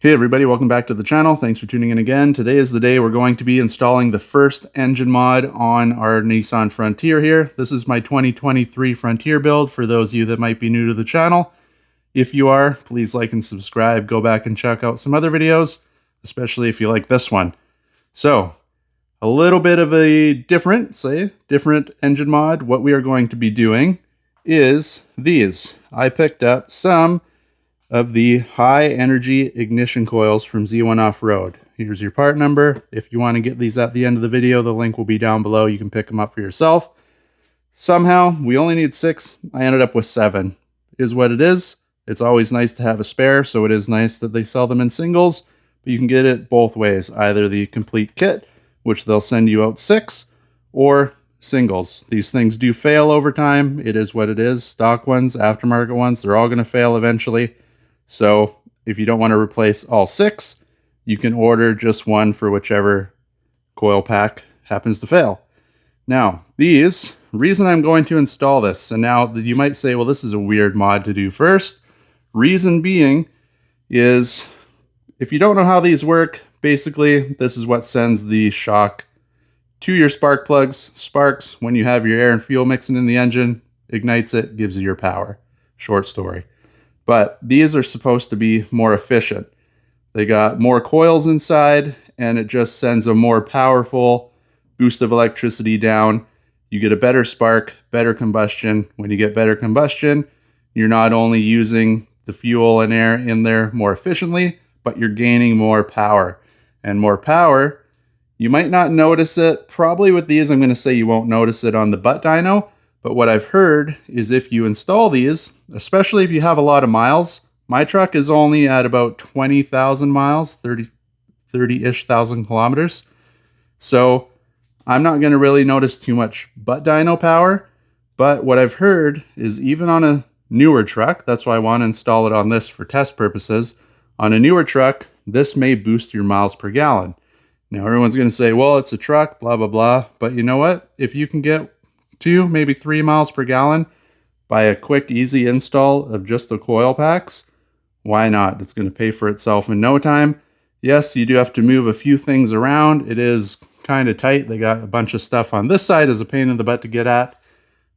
Hey everybody, welcome back to the channel. Thanks for tuning in again. Today is the day we're going to be installing the first engine mod on our Nissan Frontier here. This is my 2023 Frontier build for those of you that might be new to the channel. If you are, please like and subscribe. Go back and check out some other videos, especially if you like this one. So, a little bit of a different engine mod. What we are going to be doing is these. I picked up some of the high energy ignition coils from Z1 Off-Road. Here's your part number. If you want to get these at the end of the video, the link will be down below. You can pick them up for yourself. Somehow, we only need 6. I ended up with 7. Is what it is. It's always nice to have a spare, so it is nice that they sell them in singles, but you can get it both ways. Either the complete kit, which they'll send you out 6, or singles. These things do fail over time. It is what it is. Stock ones, aftermarket ones, they're all going to fail eventually. So if you don't want to replace all 6, you can order just one for whichever coil pack happens to fail. Now, reason I'm going to install this, and now you might say, well, this is a weird mod to do first. Reason being is, if you don't know how these work, basically this is what sends the shock to your spark plugs. Sparks, when you have your air and fuel mixing in the engine, ignites it, gives you your power. Short story. But these are supposed to be more efficient. They got more coils inside, and it just sends a more powerful boost of electricity down. You get a better spark, better combustion. When you get better combustion, you're not only using the fuel and air in there more efficiently, but you're gaining more power. And more power, you might not notice it. Probably with these, I'm going to say you won't notice it on the butt dyno. But what I've heard is if you install these, especially if you have a lot of miles, my truck is only at about 20,000 miles, 30-ish thousand kilometers. So I'm not going to really notice too much butt dyno power. But what I've heard is even on a newer truck, that's why I want to install it on this for test purposes. On a newer truck, this may boost your miles per gallon. Now everyone's going to say, well, it's a truck, blah, blah, blah. But you know what? If you can get 2, maybe 3 miles per gallon by a quick, easy install of just the coil packs, why not? It's going to pay for itself in no time. Yes, you do have to move a few things around. It is kind of tight. They got a bunch of stuff on this side is a pain in the butt to get at.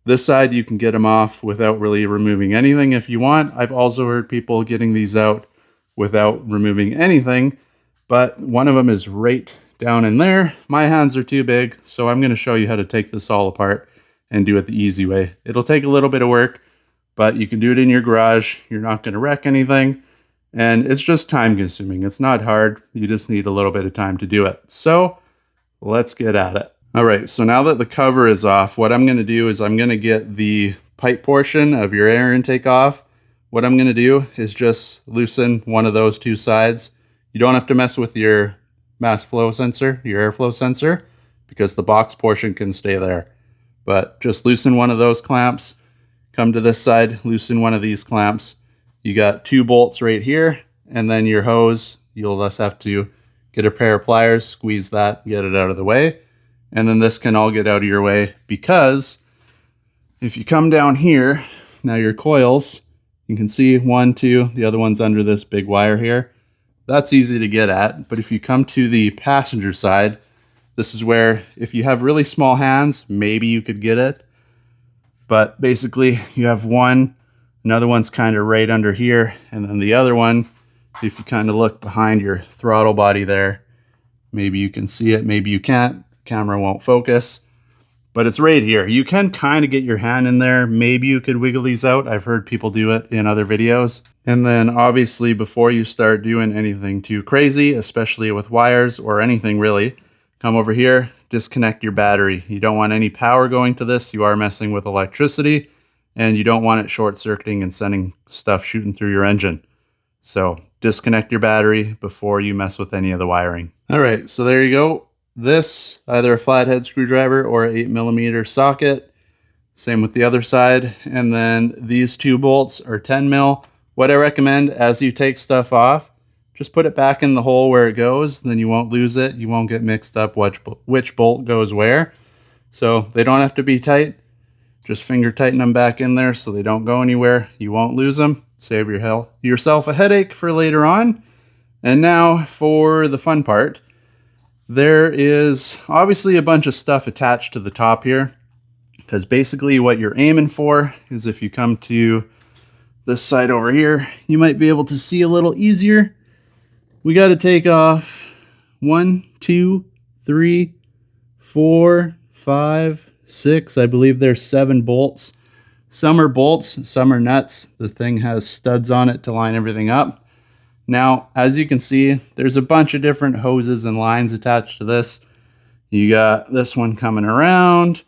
This side, you can get them off without really removing anything if you want. I've also heard people getting these out without removing anything, but one of them is right down in there. My hands are too big, so I'm going to show you how to take this all apart and do it the easy way. It'll take a little bit of work, but you can do it in your garage. You're not going to wreck anything, and it's just time consuming. It's not hard. You just need a little bit of time to do it. So let's get at it. All right, so now that the cover is off, what I'm going to do is I'm going to get the pipe portion of your air intake off. What I'm going to do is just loosen one of those 2 sides. You don't have to mess with your mass flow sensor, your airflow sensor, because the box portion can stay there. But just loosen one of those clamps, come to this side, loosen one of these clamps. You got 2 bolts right here, and then your hose, you'll just have to get a pair of pliers, squeeze that, get it out of the way. And then this can all get out of your way, because if you come down here, now your coils, you can see 1, 2, the other one's under this big wire here. That's easy to get at, but if you come to the passenger side, this is where, if you have really small hands, maybe you could get it. But basically, you have one, another one's kind of right under here, and then the other one, if you kind of look behind your throttle body there, maybe you can see it, maybe you can't. The camera won't focus. But it's right here. You can kind of get your hand in there. Maybe you could wiggle these out. I've heard people do it in other videos. And then obviously, before you start doing anything too crazy, especially with wires or anything really, come over here, disconnect your battery. You don't want any power going to this. You are messing with electricity, and you don't want it short-circuiting and sending stuff shooting through your engine. So disconnect your battery before you mess with any of the wiring. All right, so there you go. This, either a flathead screwdriver or an 8mm socket. Same with the other side. And then these 2 bolts are 10 mil. What I recommend, as you take stuff off, just put it back in the hole where it goes, then you won't lose it. You won't get mixed up which bolt goes where. So they don't have to be tight. Just finger tighten them back in there so they don't go anywhere. You won't lose them. Save yourself a headache for later on. And now for the fun part. There is obviously a bunch of stuff attached to the top here, because basically what you're aiming for is, if you come to this side over here, you might be able to see a little easier. We got to take off 1, 2, 3, 4, 5, 6. I believe there's 7 bolts. Some are bolts, some are nuts. The thing has studs on it to line everything up. Now, as you can see, there's a bunch of different hoses and lines attached to this. You got this one coming around,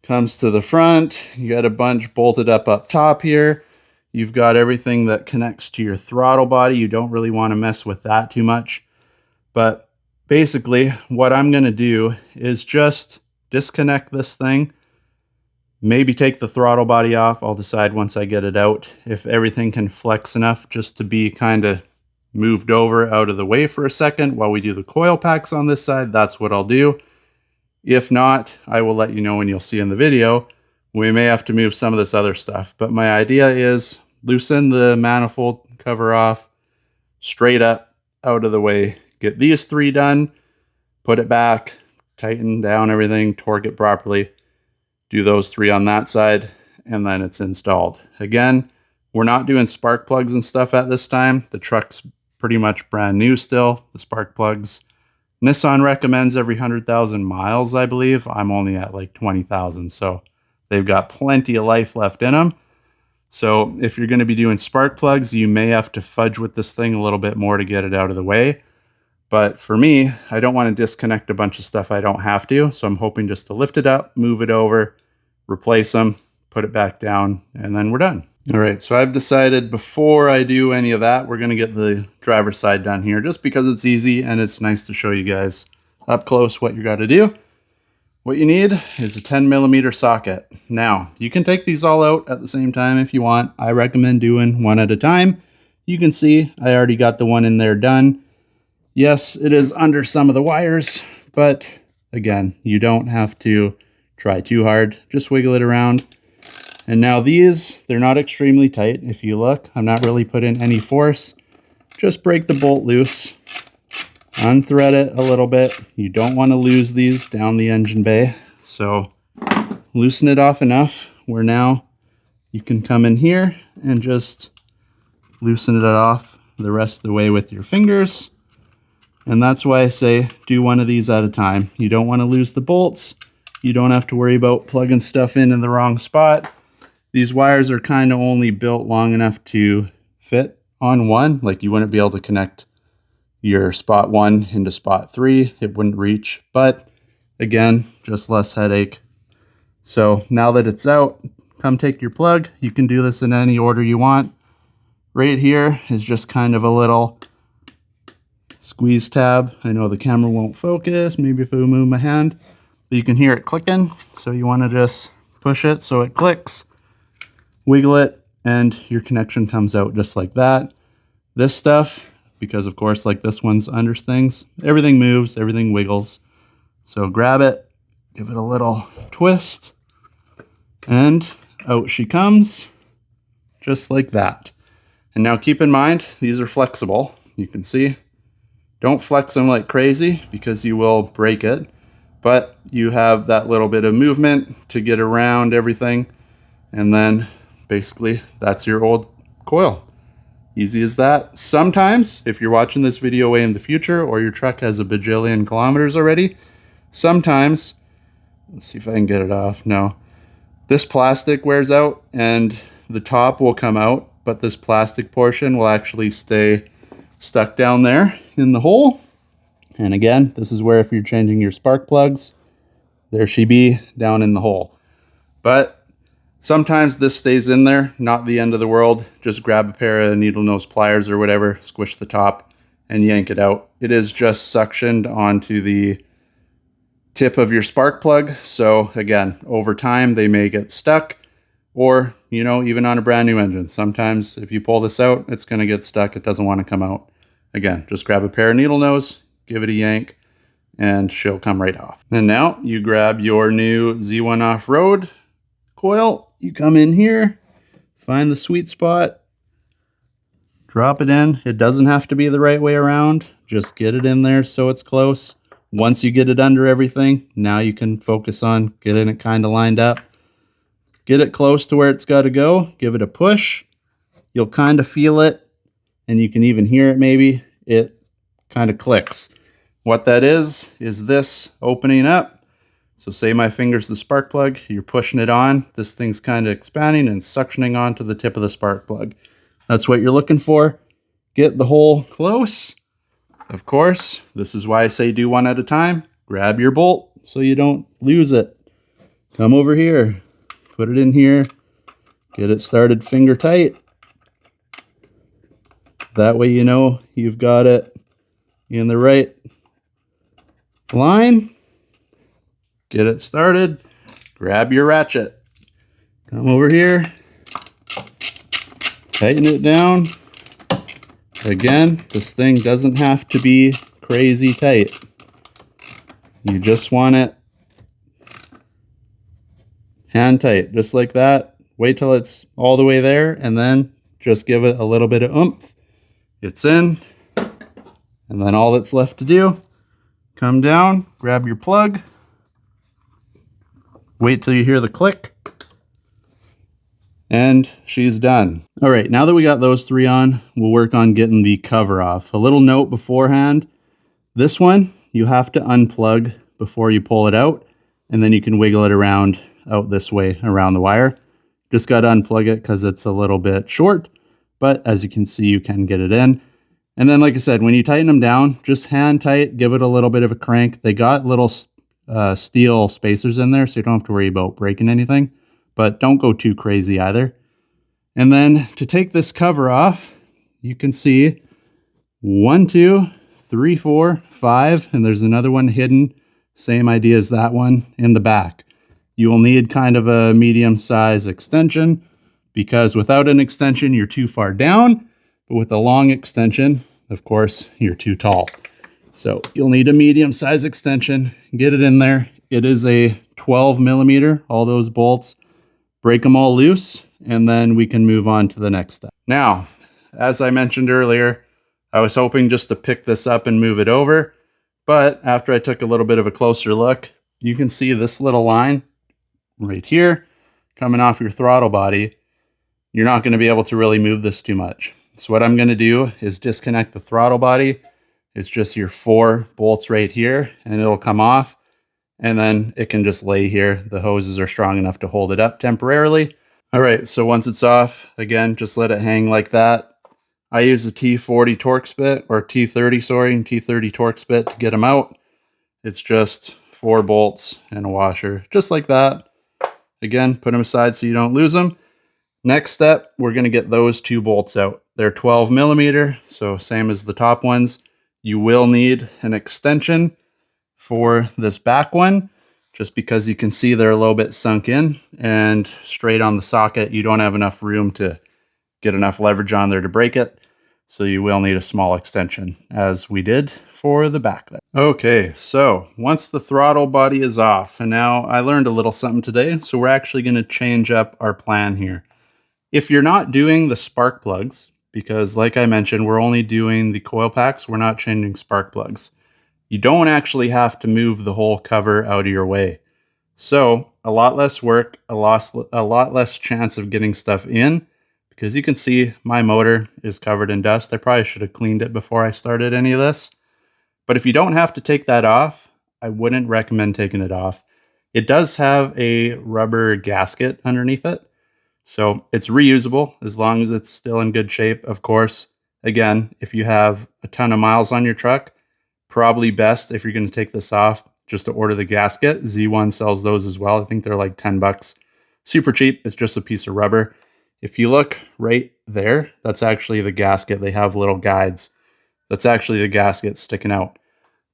comes to the front. You got a bunch bolted up top here. You've got everything that connects to your throttle body. You don't really want to mess with that too much. But basically, what I'm going to do is just disconnect this thing. Maybe take the throttle body off. I'll decide once I get it out if everything can flex enough just to be kind of moved over out of the way for a second while we do the coil packs on this side. That's what I'll do. If not, I will let you know when you'll see in the video. We may have to move some of this other stuff, but my idea is loosen the manifold cover off, straight up, out of the way. Get these 3 done, put it back, tighten down everything, torque it properly, do those 3 on that side, and then it's installed. Again, we're not doing spark plugs and stuff at this time. The truck's pretty much brand new still. The spark plugs, Nissan recommends every 100,000 miles, I believe. I'm only at like 20,000, so they've got plenty of life left in them. So if you're going to be doing spark plugs, you may have to fudge with this thing a little bit more to get it out of the way. But for me, I don't want to disconnect a bunch of stuff I don't have to. So I'm hoping just to lift it up, move it over, replace them, put it back down, and then we're done. All right, so I've decided before I do any of that, we're going to get the driver's side done here, just because it's easy and it's nice to show you guys up close what you got to do. What you need is a 10mm socket. Now, you can take these all out at the same time if you want. I recommend doing one at a time. You can see I already got the one in there done. Yes, it is under some of the wires, but again, you don't have to try too hard. Just wiggle it around. And now these, they're not extremely tight. If you look, I'm not really putting any force. Just break the bolt loose. Unthread it a little bit. You don't want to lose these down the engine bay. So loosen it off enough where now you can come in here and just loosen it off the rest of the way with your fingers. And that's why I say do one of these at a time. You don't want to lose the bolts. You don't have to worry about plugging stuff in the wrong spot. These wires are kind of only built long enough to fit on one. Like you wouldn't be able to connect your spot 1 into spot 3. It wouldn't reach, but again, just less headache. So now that it's out, come take your plug. You can do this in any order you want. Right here is just kind of a little squeeze tab. I know the camera won't focus, maybe if I move my hand, but you can hear it clicking. So you want to just push it so it clicks, wiggle it, and your connection comes out just like that. This stuff, because of course, like this one's under things, everything moves, everything wiggles. So grab it, give it a little twist, and out she comes, just like that. And now keep in mind, these are flexible. You can see, don't flex them like crazy because you will break it, but you have that little bit of movement to get around everything. And then basically that's your old coil. Easy as that. Sometimes, if you're watching this video way in the future or your truck has a bajillion kilometers already, sometimes, let's see if I can get it off. No, this plastic wears out and the top will come out, but this plastic portion will actually stay stuck down there in the hole. And again, this is where if you're changing your spark plugs, there she be down in the hole. But sometimes this stays in there, not the end of the world. Just grab a pair of needle nose pliers or whatever, squish the top and yank it out. It is just suctioned onto the tip of your spark plug. So again, over time they may get stuck, or, you know, even on a brand new engine. Sometimes if you pull this out, it's going to get stuck. It doesn't want to come out. Again, just grab a pair of needle nose, give it a yank, and she'll come right off. And now you grab your new Z1 Off-Road coil. You come in here, find the sweet spot, Drop it in. It doesn't have to be the right way around. Just get it in there so it's close. Once you get it under everything, now you can focus on getting it kind of lined up. Get it close to where it's got to go. Give it a push. You'll kind of feel it, and you can even hear it maybe. It kind of clicks. What that is this opening up. So say my finger's the spark plug, you're pushing it on. This thing's kind of expanding and suctioning onto the tip of the spark plug. That's what you're looking for. Get the hole close. Of course, this is why I say do one at a time. Grab your bolt so you don't lose it. Come over here, put it in here, get it started finger tight. That way you know you've got it in the right line. Get it started. Grab your ratchet. Come over here. Tighten it down. Again, this thing doesn't have to be crazy tight. You just want it hand tight, just like that. Wait till it's all the way there, and then just give it a little bit of oomph. It's in, and then all that's left to do, come down, grab your plug, wait till you hear the click, and she's done. All right, now that we got those three on, we'll work on getting the cover off. A little note beforehand, this one you have to unplug before you pull it out, and then you can wiggle it around out this way around the wire. Just got to unplug it because it's a little bit short, but as you can see, you can get it in. And then, like I said, when you tighten them down, just hand tight, give it a little bit of a crank. They got little steel spacers in there, so you don't have to worry about breaking anything, but don't go too crazy either. And then to take this cover off, you can see 1, 2, 3, 4, 5, and there's another one hidden. Same idea as that one in the back. You will need kind of a medium size extension, because without an extension, you're too far down, but with a long extension, of course, you're too tall. So you'll need a medium size extension, get it in there. It is a 12 millimeter, all those bolts, break them all loose, and then we can move on to the next step. Now, as I mentioned earlier, I was hoping just to pick this up and move it over, but after I took a little bit of a closer look, you can see this little line right here coming off your throttle body. You're not going to be able to really move this too much. So what I'm going to do is disconnect the throttle body. It's just your 4 bolts right here, and it'll come off, and then it can just lay here. The hoses are strong enough to hold it up temporarily. All right, so once it's off, again, just let it hang like that. I use a T40 Torx bit, or T30, sorry, and T30 Torx bit to get them out. It's just 4 bolts and a washer, just like that. Again, put them aside so you don't lose them. Next step, we're going to get those 2 bolts out. They're 12 millimeter, so same as the top ones. You will need an extension for this back one, just because you can see they're a little bit sunk in, and straight on the socket, you don't have enough room to get enough leverage on there to break it. So you will need a small extension, as we did for the back there. Okay, so once the throttle body is off, and now I learned a little something today, so we're actually going to change up our plan here. If you're not doing the spark plugs, because like I mentioned, we're only doing the coil packs, we're not changing spark plugs, you don't actually have to move the whole cover out of your way. So a lot less work, a lot less chance of getting stuff in, because you can see my motor is covered in dust. I probably should have cleaned it before I started any of this. But if you don't have to take that off, I wouldn't recommend taking it off. It does have a rubber gasket underneath it, so it's reusable as long as it's still in good shape. Of course, again, if you have a ton of miles on your truck, probably best if you're going to take this off just to order the gasket. Z1 sells those as well. I think they're like 10 bucks. Super cheap. It's just a piece of rubber. If you look right there, that's actually the gasket. They have little guides. That's actually the gasket sticking out.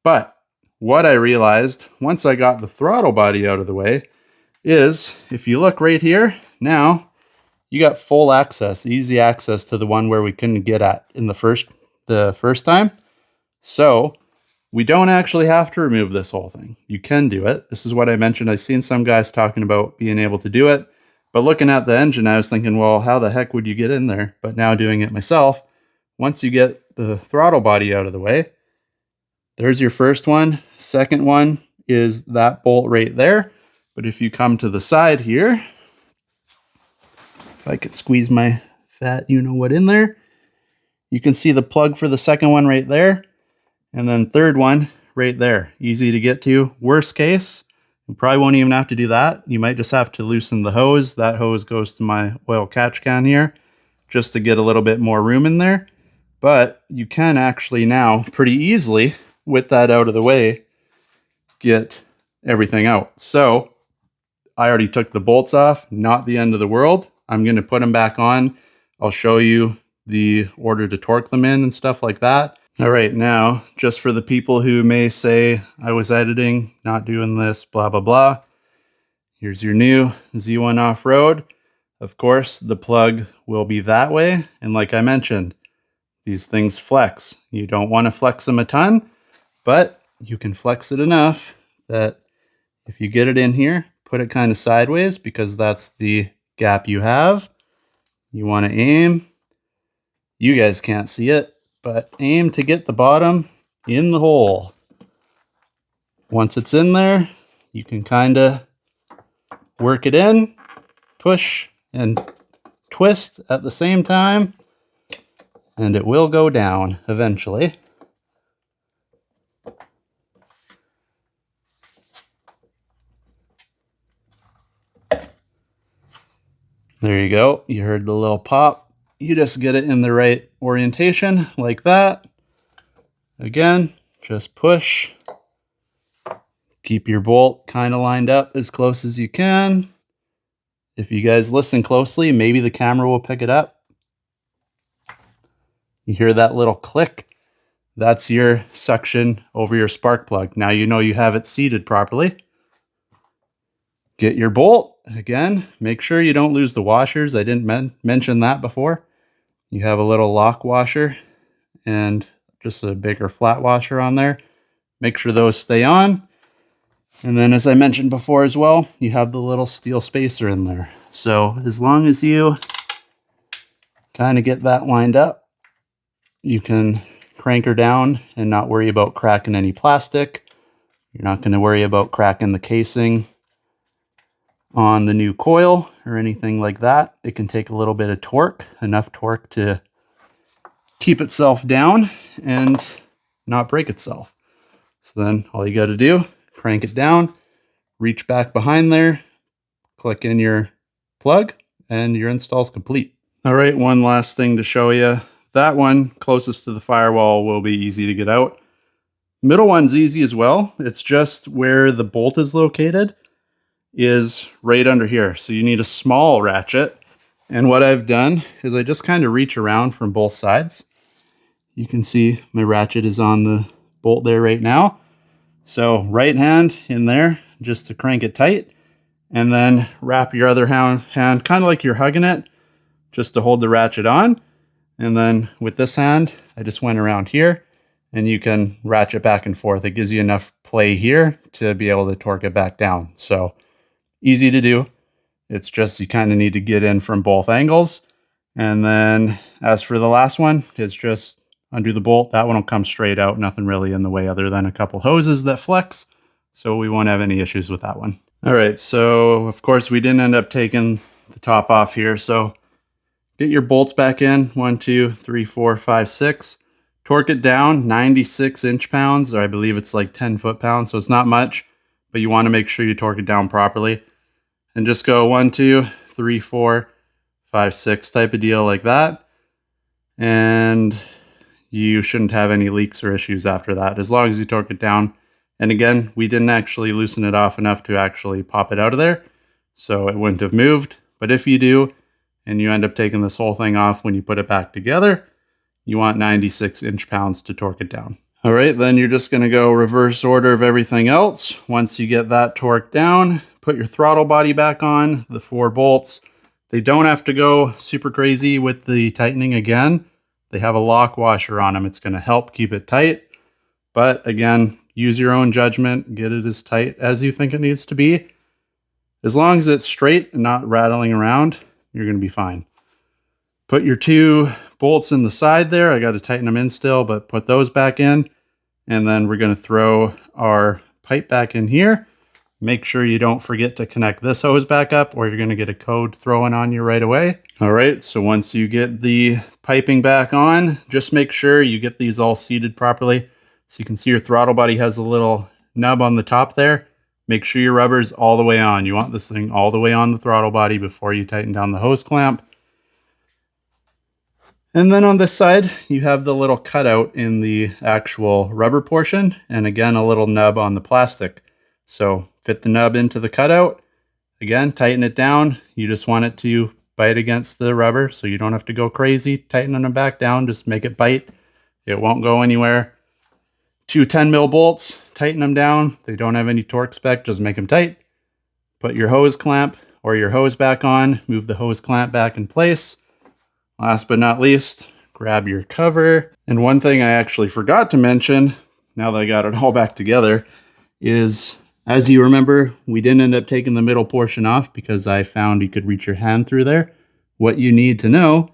But what I realized once I got the throttle body out of the way is, if you look right here, now you got full access, easy access to the one where we couldn't get at in the first time. So we don't actually have to remove this whole thing. You can do it. This is what I mentioned. I've seen some guys talking about being able to do it, but looking at the engine, I was thinking, well, how the heck would you get in there? But now doing it myself, once you get the throttle body out of the way, there's your first one. Second one is that bolt right there. But if you come to the side here, if I could squeeze my fat you-know-what in there, you can see the plug for the second one right there. And then third one right there. Easy to get to. Worst case, you probably won't even have to do that. You might just have to loosen the hose. That hose goes to my oil catch can here just to get a little bit more room in there. But you can actually now pretty easily, with that out of the way, get everything out. So I already took the bolts off, not the end of the world. I'm going to put them back on. I'll show you the order to torque them in and stuff like that. All right, now, just for the people who may say, I was editing, not doing this, blah, blah, blah. Here's your new Z1 off-road. Of course, the plug will be that way. And like I mentioned, these things flex. You don't want to flex them a ton, but you can flex it enough that if you get it in here, put it kind of sideways because that's the gap you have. You want to aim. You guys can't see it, but aim to get the bottom in the hole. Once it's in there, you can kind of work it in, push and twist at the same time, and it will go down eventually. There you go. You heard the little pop. You just get it in the right orientation like that. Again, just push. Keep your bolt kind of lined up as close as you can. If you guys listen closely, maybe the camera will pick it up. You hear that little click? That's your suction over your spark plug. Now you know you have it seated properly. Get your bolt. Again, make sure you don't lose the washers. I didn't mention that before. You have a little lock washer and just a bigger flat washer on there. Make sure those stay on. And then as I mentioned before as well, you have the little steel spacer in there. So as long as you kind of get that lined up, you can crank her down and not worry about cracking any plastic. You're not going to worry about cracking the casing on the new coil or anything like that. It can take a little bit of torque, enough torque to keep itself down and not break itself. So then all you got to do, crank it down, reach back behind there, click in your plug, and your install's complete. All right, one last thing to show you. That one closest to the firewall will be easy to get out. Middle one's easy as well. It's just where the bolt is located is right under here. So you need a small ratchet. And what I've done is I just kind of reach around from both sides. You can see my ratchet is on the bolt there right now. So right hand in there just to crank it tight, and then wrap your other hand kind of like you're hugging it just to hold the ratchet on. And then with this hand, I just went around here and you can ratchet back and forth. It gives you enough play here to be able to torque it back down. So easy to do. It's just you kind of need to get in from both angles. And then as for the last one, it's just undo the bolt. That one will come straight out. Nothing really in the way other than a couple hoses that flex. So we won't have any issues with that one. All right, so of course we didn't end up taking the top off here. So get your bolts back in, 1, 2, 3, 4, 5, 6. Torque it down, 96 inch-pounds, or I believe it's like 10 foot-pounds, so it's not much, but you want to make sure you torque it down properly. And just go 1, 2, 3, 4, 5, 6 type of deal like that. And you shouldn't have any leaks or issues after that, as long as you torque it down. And again, we didn't actually loosen it off enough to actually pop it out of there, so it wouldn't have moved. But if you do, and you end up taking this whole thing off when you put it back together, you want 96 inch-pounds to torque it down. All right, then you're just gonna go reverse order of everything else. Once you get that torqued down, put your throttle body back on, the 4 bolts. They don't have to go super crazy with the tightening again. They have a lock washer on them. It's gonna help keep it tight. But again, use your own judgment, get it as tight as you think it needs to be. As long as it's straight and not rattling around, you're gonna be fine. Put your 2 bolts in the side there. I got to tighten them in still, but put those back in. And then we're going to throw our pipe back in here. Make sure you don't forget to connect this hose back up, or you're going to get a code thrown on you right away. All right, so once you get the piping back on, just make sure you get these all seated properly. So you can see your throttle body has a little nub on the top there. Make sure your rubber's all the way on. You want this thing all the way on the throttle body before you tighten down the hose clamp. And then on this side, you have the little cutout in the actual rubber portion, and again, a little nub on the plastic. So fit the nub into the cutout. Again, tighten it down. You just want it to bite against the rubber, so you don't have to go crazy tightening them back down. Just make it bite. It won't go anywhere. 2 10 mil bolts, tighten them down. They don't have any torque spec, just make them tight. Put your hose clamp or your hose back on. Move the hose clamp back in place. Last but not least, grab your cover. And one thing I actually forgot to mention, now that I got it all back together, is, as you remember, we didn't end up taking the middle portion off because I found you could reach your hand through there. What you need to know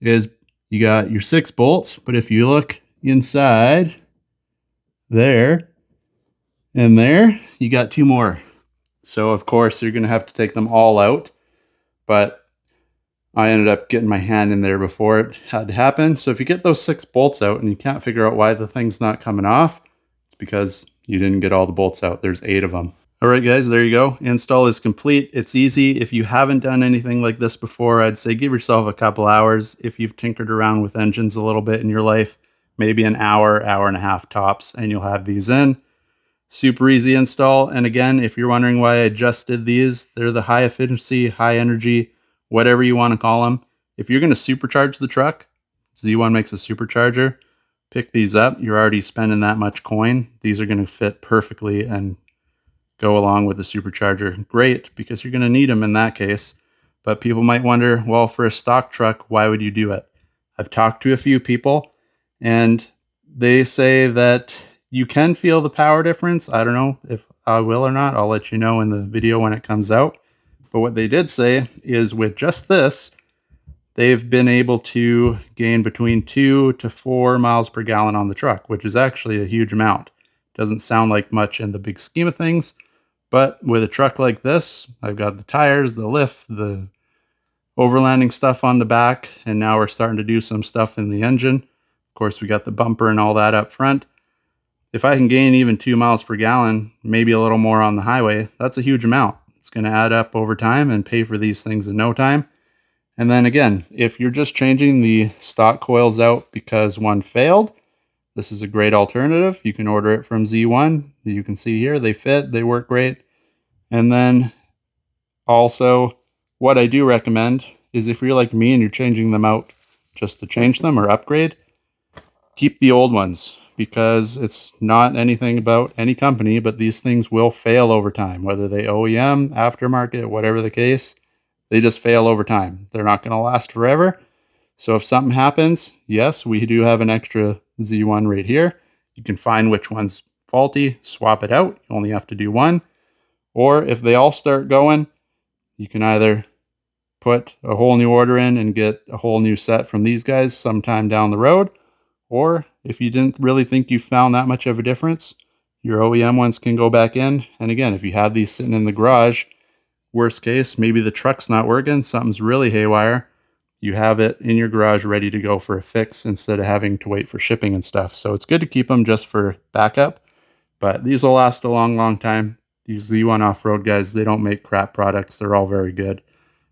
is you got your 6 bolts, but if you look inside there and there, you got 2 more. So of course you're going to have to take them all out, but I ended up getting my hand in there before it had to happen. So if you get those 6 bolts out and you can't figure out why the thing's not coming off, it's because you didn't get all the bolts out. There's 8 of them. All right, guys, there you go. Install is complete. It's easy. If you haven't done anything like this before, I'd say give yourself a couple hours. If you've tinkered around with engines a little bit in your life, maybe an hour, hour and a half tops, and you'll have these in. Super easy install. And again, if you're wondering why I just did these, they're the high efficiency, high energy, whatever you want to call them. If you're going to supercharge the truck, Z1 makes a supercharger, pick these up. You're already spending that much coin. These are going to fit perfectly and go along with the supercharger. Great, because you're going to need them in that case. But people might wonder, well, for a stock truck, why would you do it? I've talked to a few people, and they say that you can feel the power difference. I don't know if I will or not. I'll let you know in the video when it comes out. But what they did say is with just this, they've been able to gain between 2 to 4 miles per gallon on the truck, which is actually a huge amount. Doesn't sound like much in the big scheme of things, but with a truck like this, I've got the tires, the lift, the overlanding stuff on the back, and now we're starting to do some stuff in the engine. Of course, we got the bumper and all that up front. If I can gain even 2 miles per gallon, maybe a little more on the highway, that's a huge amount. It's going to add up over time and pay for these things in no time. And then again, if you're just changing the stock coils out because one failed, this is a great alternative. You can order it from Z1. You can see here, they fit, they work great. And then also, what I do recommend is if you're like me and you're changing them out just to change them or upgrade, keep the old ones, because it's not anything about any company, but these things will fail over time, whether they OEM, aftermarket, whatever the case, they just fail over time. They're not going to last forever. So if something happens, yes, we do have an extra Z1 right here. You can find which one's faulty, swap it out. You only have to do one. Or if they all start going, you can either put a whole new order in and get a whole new set from these guys sometime down the road. Or if you didn't really think you found that much of a difference, your OEM ones can go back in. And again, if you have these sitting in the garage, worst case, maybe the truck's not working, something's really haywire, you have it in your garage ready to go for a fix instead of having to wait for shipping and stuff. So it's good to keep them just for backup, but these will last a long, long time. These Z1 off-road guys, they don't make crap products. They're all very good.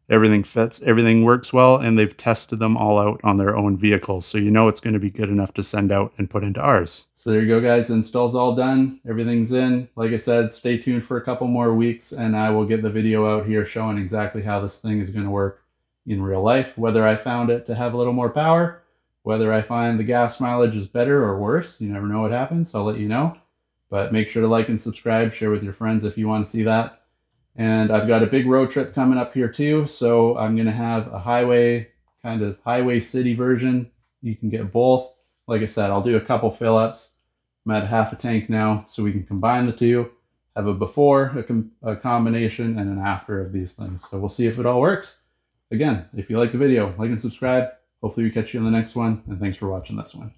Everything fits, everything works well, and they've tested them all out on their own vehicles. So you know it's going to be good enough to send out and put into ours. So there you go, guys. The install's all done. Everything's in. Like I said, stay tuned for a couple more weeks, and I will get the video out here showing exactly how this thing is going to work in real life. Whether I found it to have a little more power, whether I find the gas mileage is better or worse, you never know what happens. I'll let you know. But make sure to like and subscribe. Share with your friends if you want to see that. And I've got a big road trip coming up here too, so I'm going to have a highway, kind of highway city version. You can get both. Like I said, I'll do a couple fill-ups. I'm at half a tank now, so we can combine the two, have a before, a combination, and an after of these things. So we'll see if it all works. Again, if you like the video, like and subscribe. Hopefully we catch you in the next one, and thanks for watching this one.